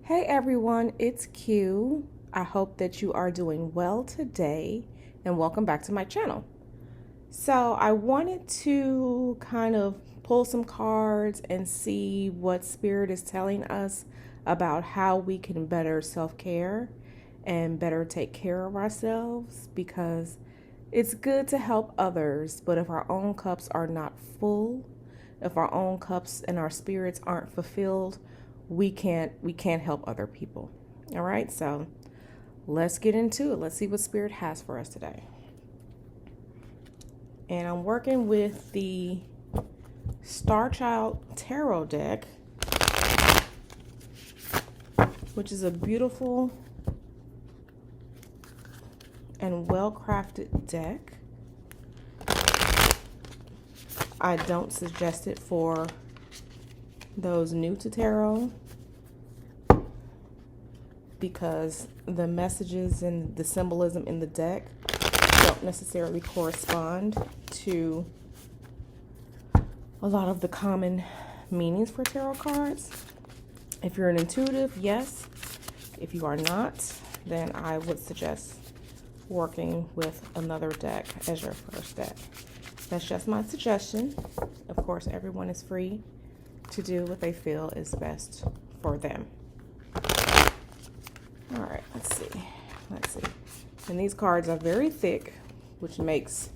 Hey everyone, it's Q. I hope that you are doing well today and welcome back to my channel. So I wanted to kind of pull some cards and see what Spirit is telling us about how we can better self-care and better take care of ourselves, because it's good to help others, but if our own cups are not full, if our own cups and our spirits aren't fulfilled, we can't help other people. All right, so let's get into it. Let's see what Spirit has for us today. And I'm working with the Star Child Tarot deck, which is a beautiful and well-crafted deck. I don't suggest it for those new to tarot because the messages and the symbolism in the deck don't necessarily correspond to a lot of the common meanings for tarot cards. If you're an intuitive, yes. If you are not, then I would suggest working with another deck as your first deck. That's just my suggestion. Of course, everyone is free to do what they feel is best for them. All right, let's see. And these cards are very thick, which makes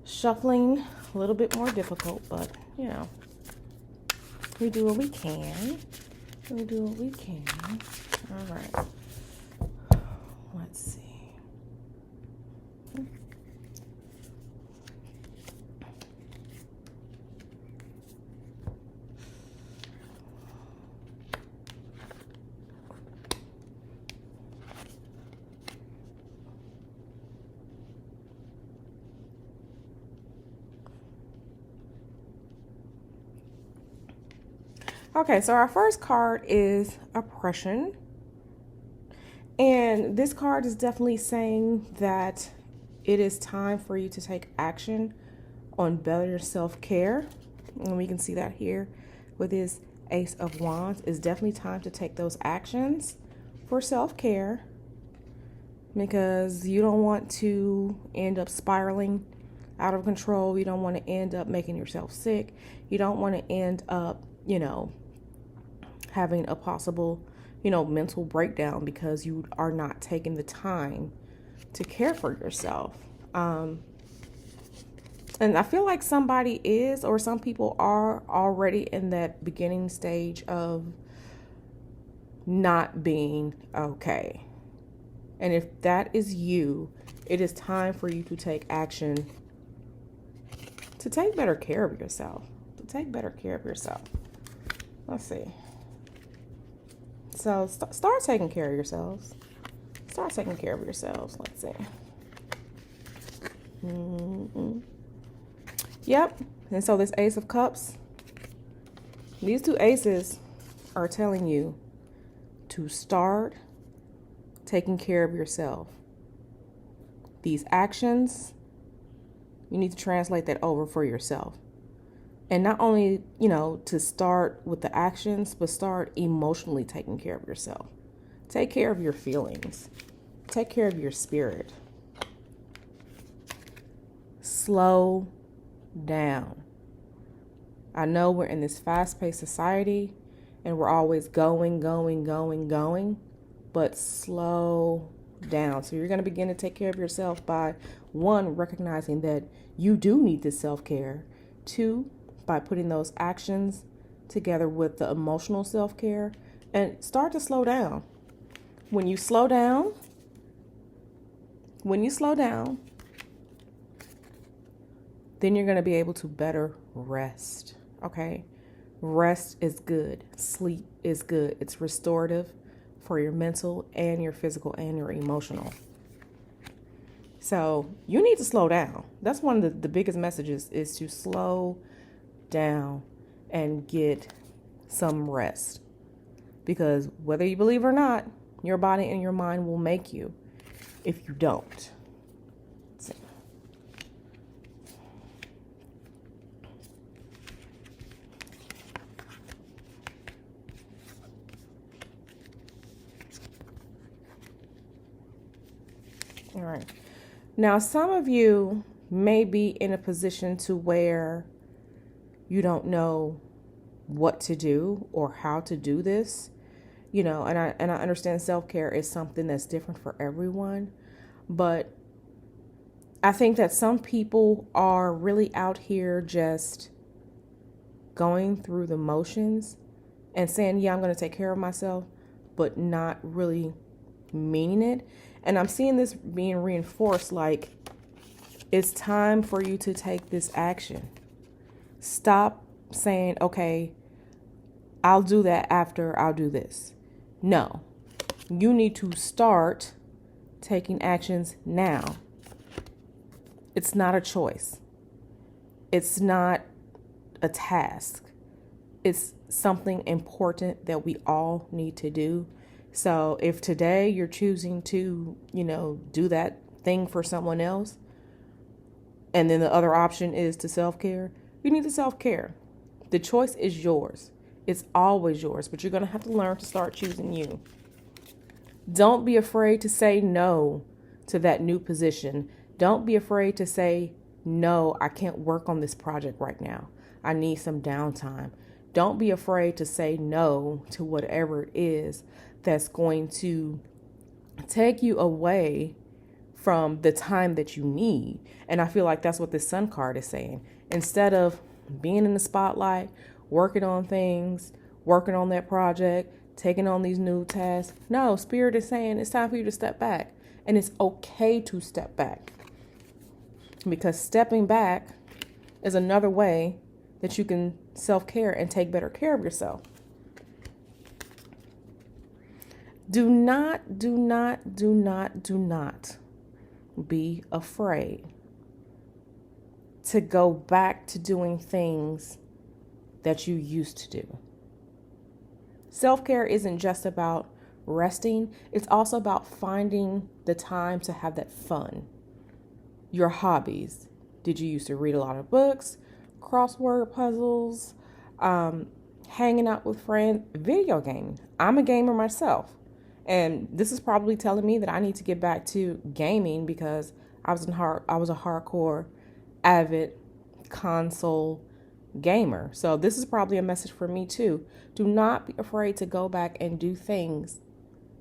shuffling a little bit more difficult, but you know, we do what we can. All right, let's see. Okay, so our first card is oppression. And this card is definitely saying that it is time for you to take action on better self-care. And we can see that here with this Ace of Wands. It's definitely time to take those actions for self-care, because you don't want to end up spiraling out of control. You don't want to end up making yourself sick. You don't want to end up, having a possible, mental breakdown because you are not taking the time to care for yourself. And I feel like somebody is, or some people are already in that beginning stage of not being okay. And if that is you, it is time for you to take action to take better care of yourself. Let's see. So start taking care of yourselves. Let's see. Yep. And so this Ace of Cups, these two aces are telling you to start taking care of yourself. These actions, you need to translate that over for yourself. And not only, to start with the actions, but start emotionally taking care of yourself. Take care of your feelings. Take care of your spirit. Slow down. I know we're in this fast-paced society and we're always going, but slow down. So you're going to begin to take care of yourself by, one, recognizing that you do need this self-care. Two, by putting those actions together with the emotional self-care, and start to slow down. When you slow down, then you're going to be able to better rest. Okay? Rest is good. Sleep is good. It's restorative for your mental and your physical and your emotional. So you need to slow down. That's one of the biggest messages, is to slow down and get some rest. Because whether you believe it or not, your body and your mind will make you if you don't. Let's see. All right. Now, some of you may be in a position to where you don't know what to do or how to do this, and I understand self-care is something that's different for everyone, but I think that some people are really out here just going through the motions and saying, yeah, I'm going to take care of myself, but not really meaning it. And I'm seeing this being reinforced, like it's time for you to take this action. Stop saying, okay, I'll do that after I'll do this. No, you need to start taking actions now. It's not a choice. It's not a task. It's something important that we all need to do. So if today you're choosing to, do that thing for someone else, and then the other option is to self-care, you need to self-care. The choice is yours. It's always yours, but you're going to have to learn to start choosing you. Don't be afraid to say no to that new position. Don't be afraid to say, no, I can't work on this project right now. I need some downtime. Don't be afraid to say no to whatever it is that's going to take you away from the time that you need. And I feel like that's what this sun card is saying. Instead of being in the spotlight, working on things, working on that project, taking on these new tasks. No, Spirit is saying it's time for you to step back. And it's okay to step back. Because stepping back is another way that you can self-care and take better care of yourself. Do not be afraid to go back to doing things that you used to do. Self-care isn't just about resting. It's also about finding the time to have that fun. Your hobbies. Did you used to read a lot of books, crossword puzzles, hanging out with friends, video gaming? I'm a gamer myself. And this is probably telling me that I need to get back to gaming because I was a hardcore, avid console gamer. So this is probably a message for me too. Do not be afraid to go back and do things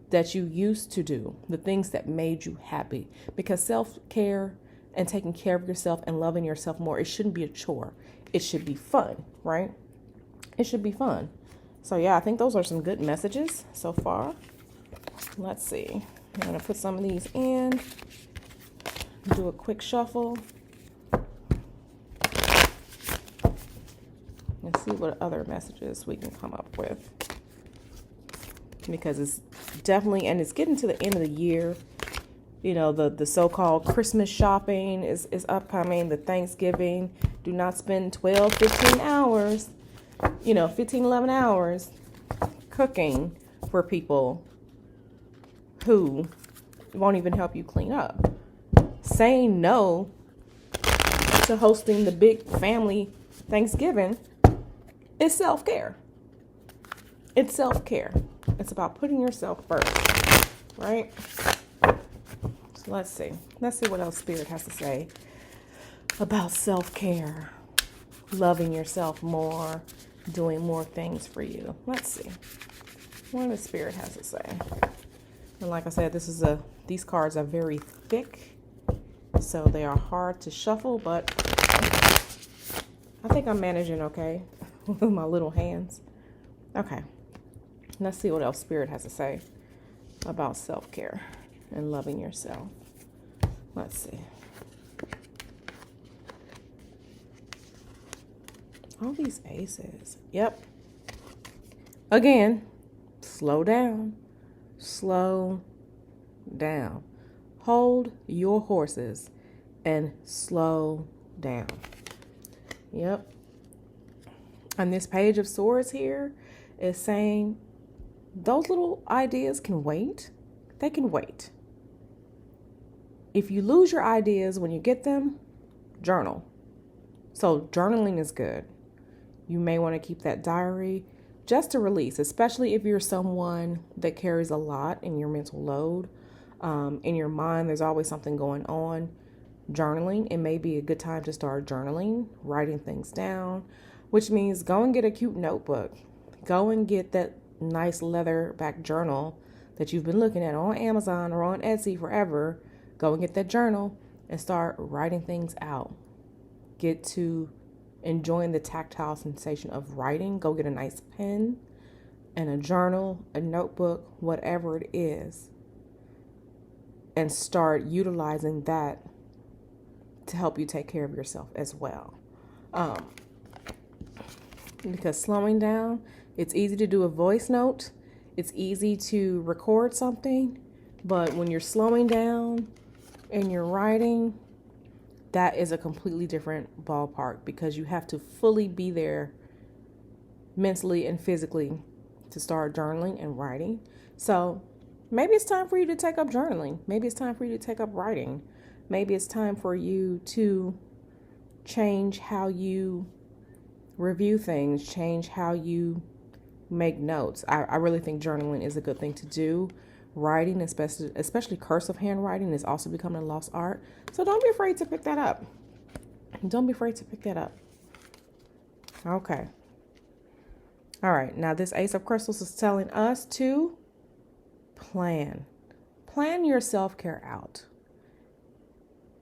that you used to do, the things that made you happy. Because self-care and taking care of yourself and loving yourself more, it shouldn't be a chore. It should be fun, right? It should be fun. So yeah, I think those are some good messages so far. Let's see. I'm going to put some of these in. Do a quick shuffle. Let's see what other messages we can come up with. Because it's definitely, and it's getting to the end of the year. The so-called Christmas shopping is upcoming. The Thanksgiving. Do not spend 12, 15 hours, 11 hours cooking for people who won't even help you clean up. Saying no to hosting the big family Thanksgiving is self-care. It's self-care. It's about putting yourself first, right? So let's see. Let's see what else Spirit has to say about self-care, loving yourself more, doing more things for you. Let's see what the Spirit has to say. And like I said, these cards are very thick, so they are hard to shuffle, but I think I'm managing okay with my little hands. Okay, let's see what else Spirit has to say about self-care and loving yourself. Let's see. All these aces. Yep. Again, slow down. Slow down. Hold your horses and slow down. Yep. And this Page of Swords here is saying those little ideas can wait. They can wait. If you lose your ideas when you get them, journal. So journaling is good. You may want to keep that diary just to release, especially if you're someone that carries a lot in your mental load. In your mind, there's always something going on. Journaling, it may be a good time to start journaling, writing things down, which means go and get a cute notebook. Go and get that nice leather back journal that you've been looking at on Amazon or on Etsy forever. Go and get that journal and start writing things out. Get to enjoying the tactile sensation of writing. Go get a nice pen and a journal, a notebook, whatever it is, and start utilizing that to help you take care of yourself as well. Because slowing down, it's easy to do a voice note. It's easy to record something, but when you're slowing down and you're writing, that is a completely different ballpark because you have to fully be there mentally and physically to start journaling and writing. So maybe it's time for you to take up journaling. Maybe it's time for you to take up writing. Maybe it's time for you to change how you review things, change how you make notes. I really think journaling is a good thing to do. Writing, especially cursive handwriting, is also becoming a lost art. So don't be afraid to pick that up. Don't be afraid to pick that up. Okay. All right. Now this Ace of Crystals is telling us to plan. Plan your self-care out.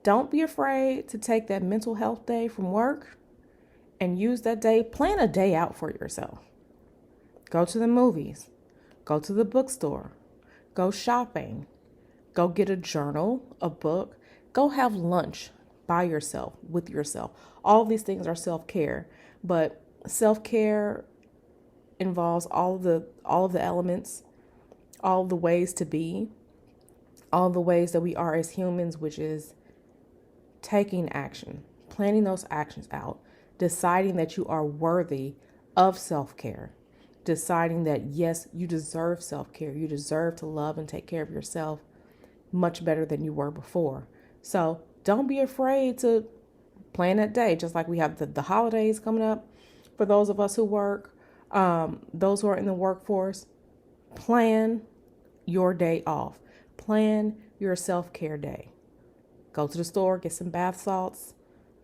Don't be afraid to take that mental health day from work and use that day. Plan a day out for yourself. Go to the movies. Go to the bookstore. Go shopping. Go get a journal, a book. Go have lunch by yourself, with yourself. All of these things are self-care, but self-care involves all of the elements, all of the ways to be, all of the ways that we are as humans, which is taking action, planning those actions out, deciding that you are worthy of self-care, deciding that, yes, you deserve self-care. You deserve to love and take care of yourself much better than you were before. So don't be afraid to plan that day, just like we have the holidays coming up. For those of us who work, those who are in the workforce, plan your day off. Plan your self-care day. Go to the store, get some bath salts,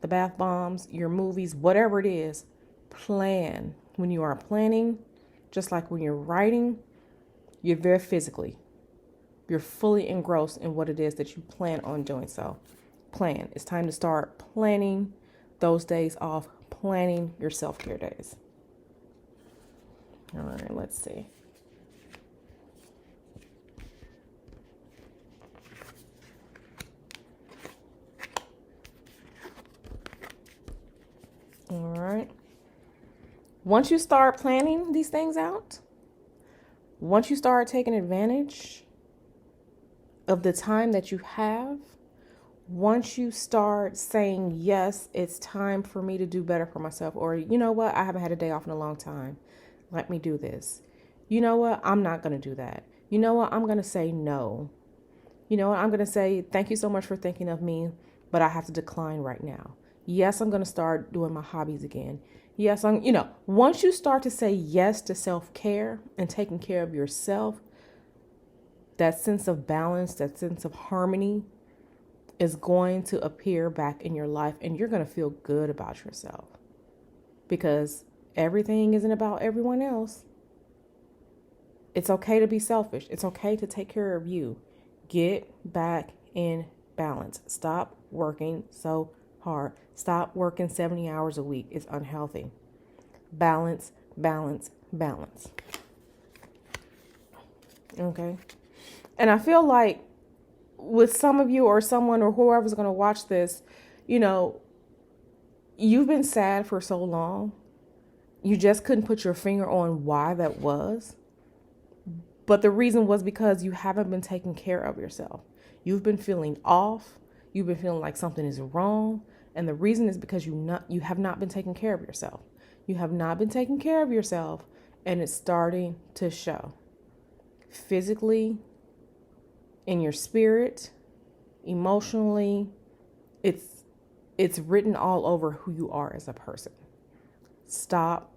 the bath bombs, your movies, whatever it is. Plan. When you are planning, just like when you're writing, you're very physically. You're fully engrossed in what it is that you plan on doing. So plan. It's time to start planning those days off, planning your self-care days. All right, let's see. All right. Once you start planning these things out, once you start taking advantage of the time that you have, once you start saying, yes, it's time for me to do better for myself, or you know what, I haven't had a day off in a long time. Let me do this. You know what, I'm not going to do that. You know what, I'm going to say no. You know what, I'm going to say, thank you so much for thinking of me, but I have to decline right now. Yes, I'm going to start doing my hobbies again. Yes, once you start to say yes to self-care and taking care of yourself, that sense of balance, that sense of harmony is going to appear back in your life, and you're going to feel good about yourself because everything isn't about everyone else. It's okay to be selfish. It's okay to take care of you. Get back in balance. Stop working so hard. Stop working 70 hours a week. It's unhealthy. Balance, balance, balance. Okay. And I feel like with some of you or someone or whoever's going to watch this, you've been sad for so long. You just couldn't put your finger on why that was. But the reason was because you haven't been taking care of yourself. You've been feeling off. You've been feeling like something is wrong. And the reason is because you have not been taking care of yourself. You have not been taking care of yourself, and it's starting to show. Physically, in your spirit, emotionally, it's written all over who you are as a person. Stop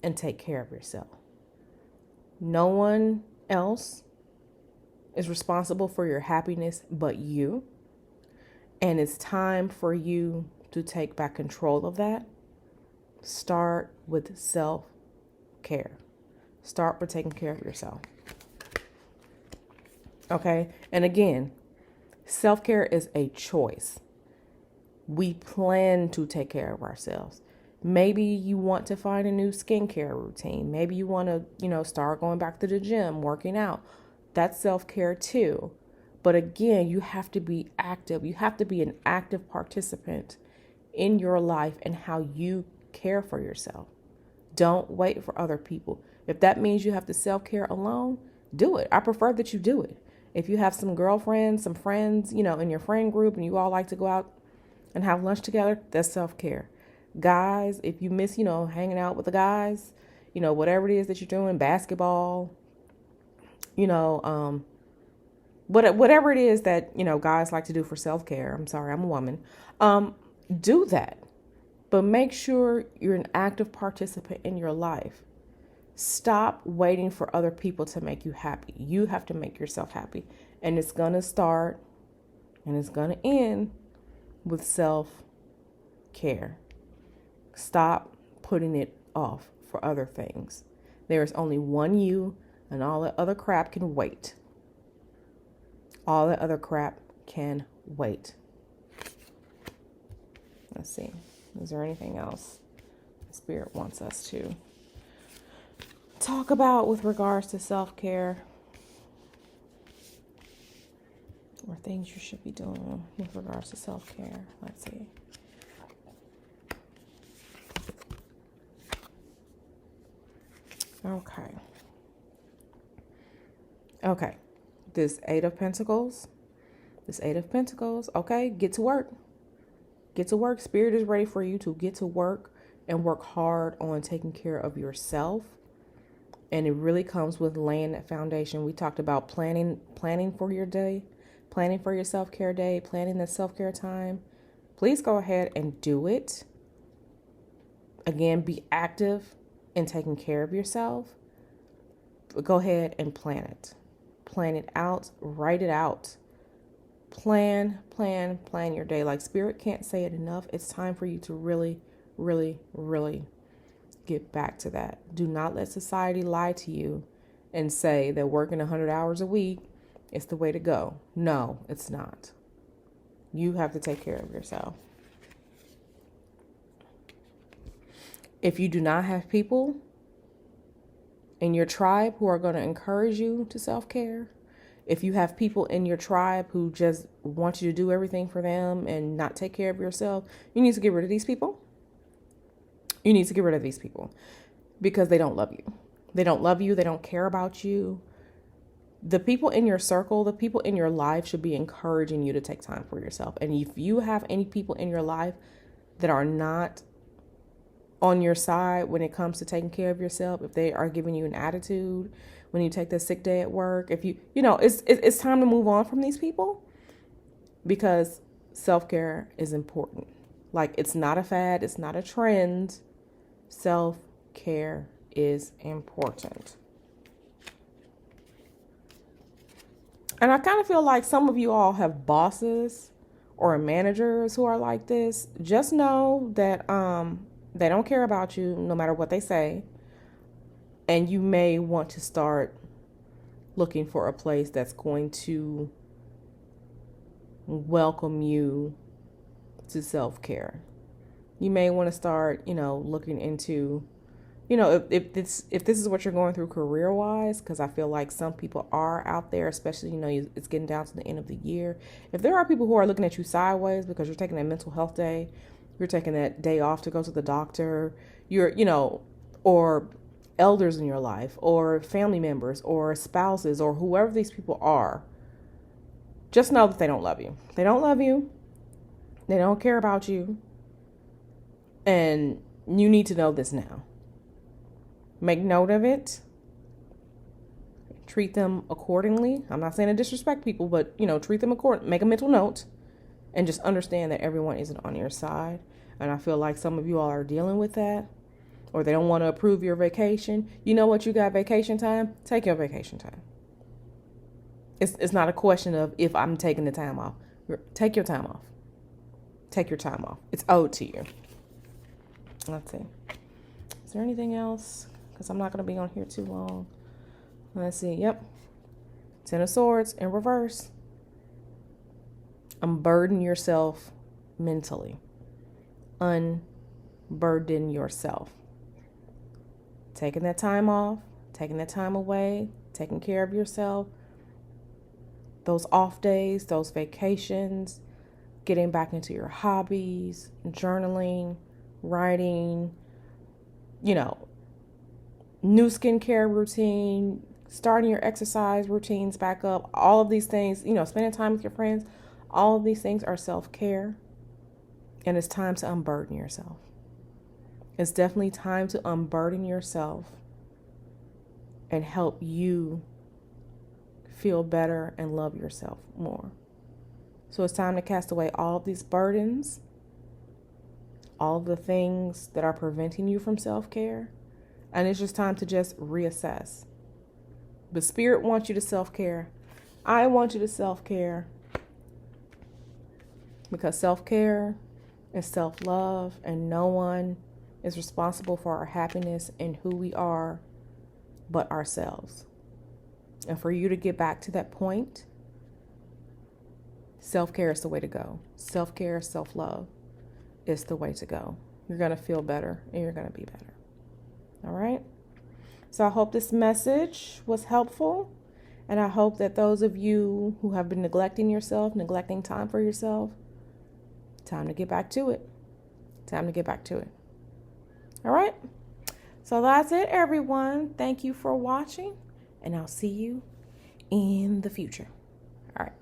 and take care of yourself. No one else is responsible for your happiness but you. And it's time for you to take back control of that. Start with self-care. Start with taking care of yourself. Okay? And again, self-care is a choice. We plan to take care of ourselves. Maybe you want to find a new skincare routine. Maybe you want to, start going back to the gym, working out. That's self-care too. But again, you have to be active. You have to be an active participant in your life and how you care for yourself. Don't wait for other people. If that means you have to self-care alone, do it. I prefer that you do it. If you have some girlfriends, some friends, in your friend group and you all like to go out and have lunch together, that's self-care. Guys, if you miss, hanging out with the guys, whatever it is that you're doing, basketball, whatever it is that, guys like to do for self-care. I'm sorry, I'm a woman. Do that. But make sure you're an active participant in your life. Stop waiting for other people to make you happy. You have to make yourself happy. And it's going to start and it's going to end with self-care. Stop putting it off for other things. There is only one you, and all that other crap can wait. All that other crap can wait. Let's see. Is there anything else the Spirit wants us to talk about with regards to self-care? Or things you should be doing with regards to self-care? Let's see. Okay. This Eight of Pentacles. Okay, get to work. Get to work. Spirit is ready for you to get to work and work hard on taking care of yourself. And it really comes with laying that foundation. We talked about planning for your day, planning for your self-care day, planning that self-care time. Please go ahead and do it. Again, be active in taking care of yourself. Go ahead and plan it. Plan it out. Write it out. Plan your day. Like Spirit can't say it enough. It's time for you to really, really, really get back to that. Do not let society lie to you and say that working 100 hours a week is the way to go. No, it's not. You have to take care of yourself. If you do not have people in your tribe who are going to encourage you to self-care, if you have people in your tribe who just want you to do everything for them and not take care of yourself, you need to get rid of these people. You need to get rid of these people because they don't love you. They don't love you. They don't care about you. The people in your circle, the people in your life should be encouraging you to take time for yourself. And if you have any people in your life that are not on your side when it comes to taking care of yourself, if they are giving you an attitude when you take the sick day at work, if it's time to move on from these people because self-care is important. Like, it's not a fad. It's not a trend. Self-care is important. And I kind of feel like some of you all have bosses or managers who are like this. Just know that they don't care about you no matter what they say. And you may want to start looking for a place that's going to welcome you to self-care. You may want to start, looking into, if this is what you're going through career-wise, because I feel like some people are out there, especially, it's getting down to the end of the year. If there are people who are looking at you sideways because you're taking a mental health day, you're taking that day off to go to the doctor, or elders in your life, or family members, or spouses, or whoever these people are, just know that they don't love you. They don't love you. They don't care about you. And you need to know this now. Make note of it. Treat them accordingly. I'm not saying to disrespect people, but, treat them accordingly. Make a mental note and just understand that everyone isn't on your side. And I feel like some of you all are dealing with that, or they don't want to approve your vacation. You know what? You got vacation time. Take your vacation time. It's not a question of if I'm taking the time off. Take your time off. Take your time off. It's owed to you. Let's see. Is there anything else? Because I'm not going to be on here too long. Let's see. Yep. Ten of Swords in reverse. Unburden yourself mentally. Unburden yourself. Taking that time off, taking that time away, taking care of yourself. Those off days, those vacations, getting back into your hobbies, journaling, writing, new skincare routine, starting your exercise routines back up, all of these things, spending time with your friends, all of these things are self-care. And it's time to unburden yourself. It's definitely time to unburden yourself and help you feel better and love yourself more. So it's time to cast away all of these burdens, all of the things that are preventing you from self-care. And it's just time to just reassess. But Spirit wants you to self-care. I want you to self-care. Because self-care is self-love, and no one is responsible for our happiness and who we are but ourselves. And for you to get back to that point, self-care is the way to go. Self-care, self-love is the way to go. You're going to feel better and you're going to be better. All right? So I hope this message was helpful. And I hope that those of you who have been neglecting yourself, neglecting time for yourself, time to get back to it. Time to get back to it. All right? So that's it, everyone. Thank you for watching, and I'll see you in the future. All right.